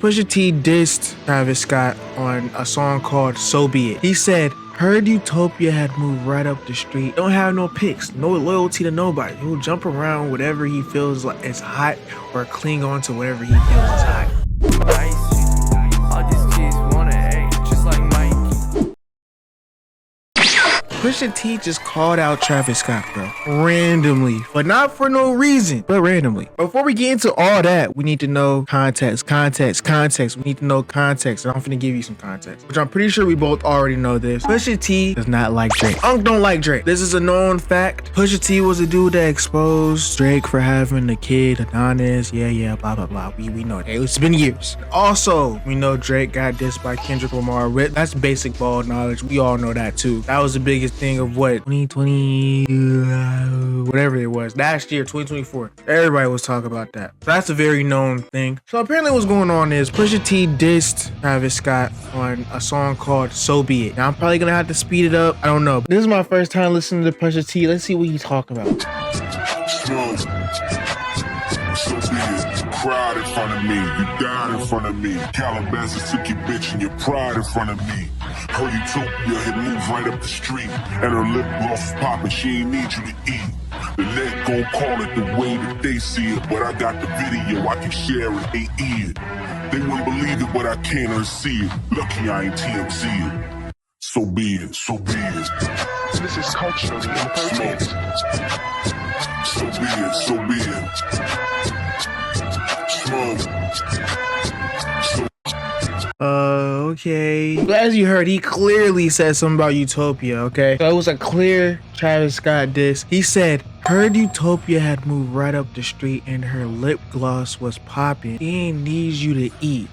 Pusha T dissed Travis Scott on a song called So Be It. He said, heard Utopia had moved right up the street. Don't have no picks, no loyalty to nobody. He'll jump around whatever he feels like is hot or cling on to whatever he feels is hot. Pusha T just called out Travis Scott, bro. Randomly. But not for no reason, but randomly. Before we get into all that, we need to know context. We need to know context. And I'm finna give you some context, which I'm pretty sure we both already know this. Pusha T does not like Drake. Unc don't like Drake. This is a known fact. Pusha T was a dude that exposed Drake for having a kid, Adonis. Yeah, blah, blah, blah. We know that. It's been years. Also, we know Drake got dissed by Kendrick Lamar. That's basic ball knowledge. We all know that too. That was the biggest thing of what 2020 whatever it was last year, 2024. Everybody was talking about that. So that's a very known thing. So apparently what's going on is Pusha T dissed Travis Scott on a song called So Be It. Now I'm probably gonna have to speed it up. I don't know. This is my first time listening to Pusha T. Let's see what he's talking about. So be it. You cried in front of me. You died in front of me. Calabasas took your bitch and your pride in front of me. Her Utopia had moved right up the street, and her lip gloss was popping. She ain't need you to eat. The net gon' call it the way that they see it, but I got the video. I can share it. They eat it. They wouldn't believe it, but I can't unsee it. Lucky I ain't TMZ it. So be it. So be it. This is culture in the first place. So be it. So be it. Okay. But as you heard, he clearly said something about Utopia, okay? So it was a clear Travis Scott diss. He said, heard Utopia had moved right up the street and her lip gloss was popping. He ain't need you to eat.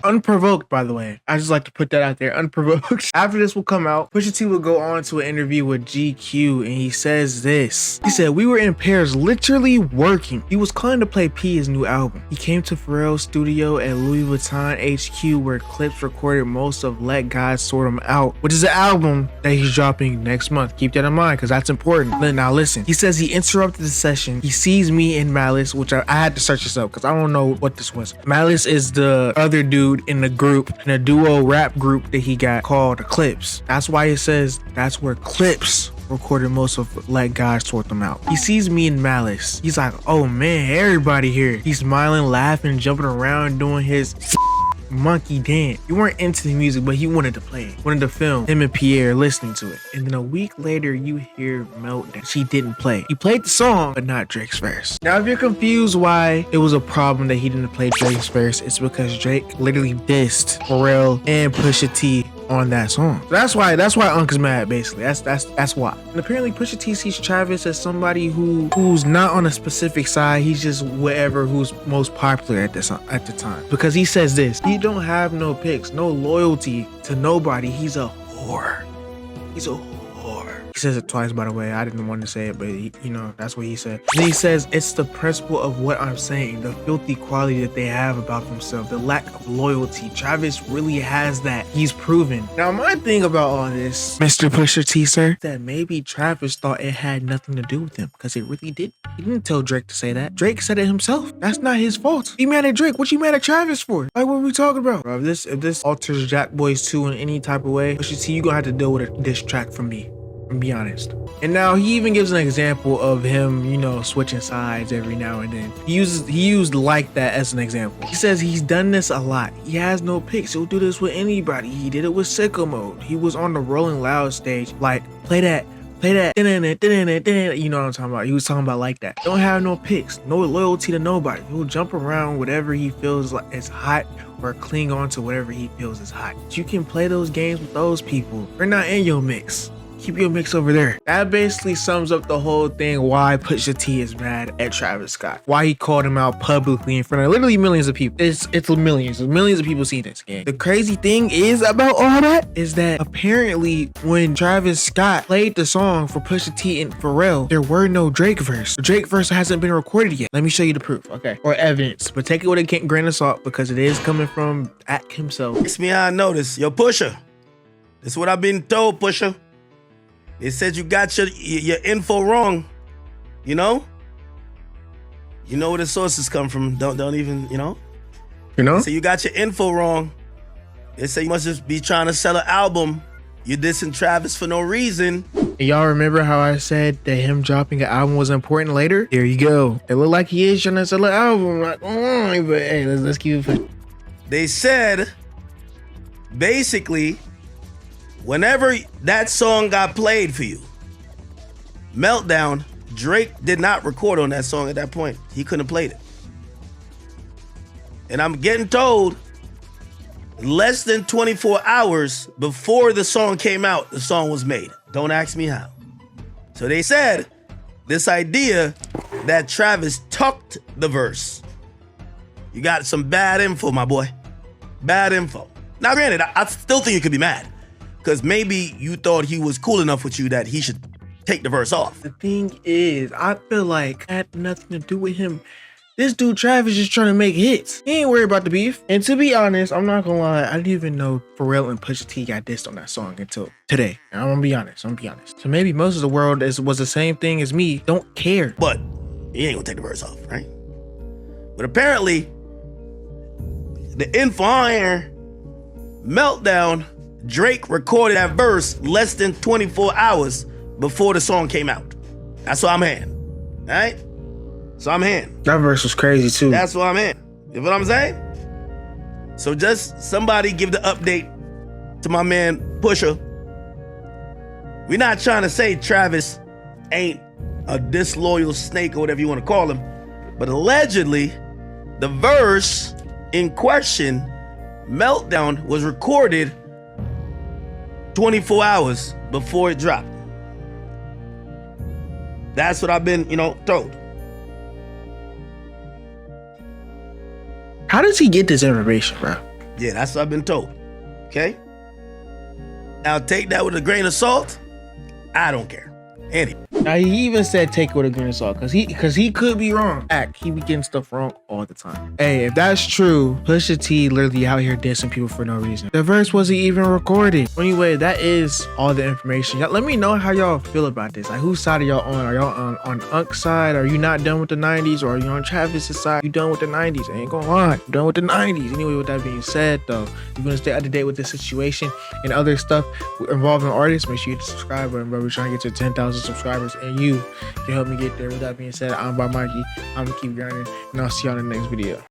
Unprovoked, by the way. I just like to put that out there, unprovoked. After this will come out, Pusha T will go on to an interview with GQ and he says this. He said, we were in Paris literally working. He was calling to play P, his new album. He came to Pharrell's studio at Louis Vuitton HQ where Clips recorded most of Let God Sort 'Em Out, which is an album that he's dropping next month. Keep that in mind because that's important. Now listen, he says he interrupted the session. He sees me and Malice, which I had to search this up because I don't know what this was. Malice is the other dude in the group, in a duo rap group that he got called Clips. That's why it says that's where Clips recorded most of Let God Sort Them Out. He sees me and Malice. He's like, oh man, everybody here. He's smiling, laughing, jumping around, doing his monkey dance. You weren't into the music, but he wanted to play it. Wanted to film him and Pierre listening to it. And then a week later, you hear Meltdown. She didn't play. He played the song, but not Drake's verse. Now, if you're confused why it was a problem that he didn't play Drake's verse, it's because Drake literally dissed Pharrell and Pusha T on that song. So that's why Unc is mad, basically. That's why. And apparently Pusha T sees Travis as somebody who's not on a specific side. He's just whatever who's most popular at the time. Because he says this, he don't have no picks, no loyalty to nobody. He's a whore. He's a whore. He says it twice, by the way. I didn't want to say it, but that's what he said. Then he says, it's the principle of what I'm saying, the filthy quality that they have about themselves, the lack of loyalty. Travis really has that. He's proven. Now, my thing about all this, Mr. Pusha T, sir, that maybe Travis thought it had nothing to do with him, because it really did. He didn't tell Drake to say that. Drake said it himself. That's not his fault. Be mad at Drake. What you mad at Travis for? Like, what are we talking about? Bro, if this alters Jack Boys 2 in any type of way, Pusha T, you gonna have to deal with a diss track from me. And be honest. And now he even gives an example of him, switching sides every now and then. He used like that as an example. He says he's done this a lot. He has no picks. He'll do this with anybody. He did it with Sicko Mode. He was on the Rolling Loud stage, like, play that. You know what I'm talking about. He was talking about like that. Don't have no picks, no loyalty to nobody. He'll jump around whatever he feels like is hot or cling on to whatever he feels is hot. You can play those games with those people. They're not in your mix. Keep your mix over there. That basically sums up the whole thing why Pusha T is mad at Travis Scott. Why he called him out publicly in front of literally millions of people. It's millions. Millions of people see this game. The crazy thing is about all that is that apparently when Travis Scott played the song for Pusha T and Pharrell, there were no Drake verse. The Drake verse hasn't been recorded yet. Let me show you the proof, okay? Or evidence, but take it with a grain of salt because it is coming from at himself. Makes me I notice. Yo, Pusha. This is what I've been told, Pusha. It said you got your info wrong, You know where the sources come from. Don't even, You know? So you got your info wrong. They say you must just be trying to sell an album. You're dissing Travis for no reason. And y'all remember how I said that him dropping an album was important later? There you go. It looked like he is trying to sell an album. Like, but hey, let's keep it. They said, basically, whenever that song got played for you, Meltdown, Drake did not record on that song at that point. He couldn't have played it. And I'm getting told less than 24 hours before the song came out, the song was made. Don't ask me how. So they said this idea that Travis tucked the verse. You got some bad info, my boy. Bad info. Now, granted, I still think you could be mad because maybe you thought he was cool enough with you that he should take the verse off. The thing is, I feel like it had nothing to do with him. This dude Travis just trying to make hits. He ain't worried about the beef. And to be honest, I'm not gonna lie, I didn't even know Pharrell and Pusha T got dissed on that song until today. And I'm gonna be honest. So maybe most of the world was the same thing as me, don't care. But he ain't gonna take the verse off, right? But apparently, the info on here, Meltdown, Drake recorded that verse less than 24 hours before the song came out. That's what I'm hearing, all right? So I'm hearing. That verse was crazy too. That's what I'm hearing. You know what I'm saying? So just somebody give the update to my man Pusha. We're not trying to say Travis ain't a disloyal snake or whatever you want to call him, but allegedly, the verse in question, Meltdown, was recorded 24 hours before it dropped. That's what I've been, told. How does he get this information, bro? Yeah, that's what I've been told. Okay? Now take that with a grain of salt. I don't care. Anyway. Now he even said take it with a grain of salt because he could be wrong. He be getting stuff wrong all the time. Hey, if that's true, Pusha T literally out here dissing people for no reason. The verse wasn't even recorded. Anyway, that is all the information. Y'all, let me know how y'all feel about this. Like, whose side are y'all on? Are y'all on Unk's side? Are you not done with the 90s? Or are you on Travis's side? You done with the 90s? I ain't gonna lie. You done with the 90s. Anyway, with that being said, though, you're gonna stay up to date with this situation and other stuff involving artists. Make sure you subscribe. We're trying to get to 10,000 subscribers, and you can help me get there. With that being said, I'm ByMikey. I'm gonna keep grinding, and I'll see y'all in the next video.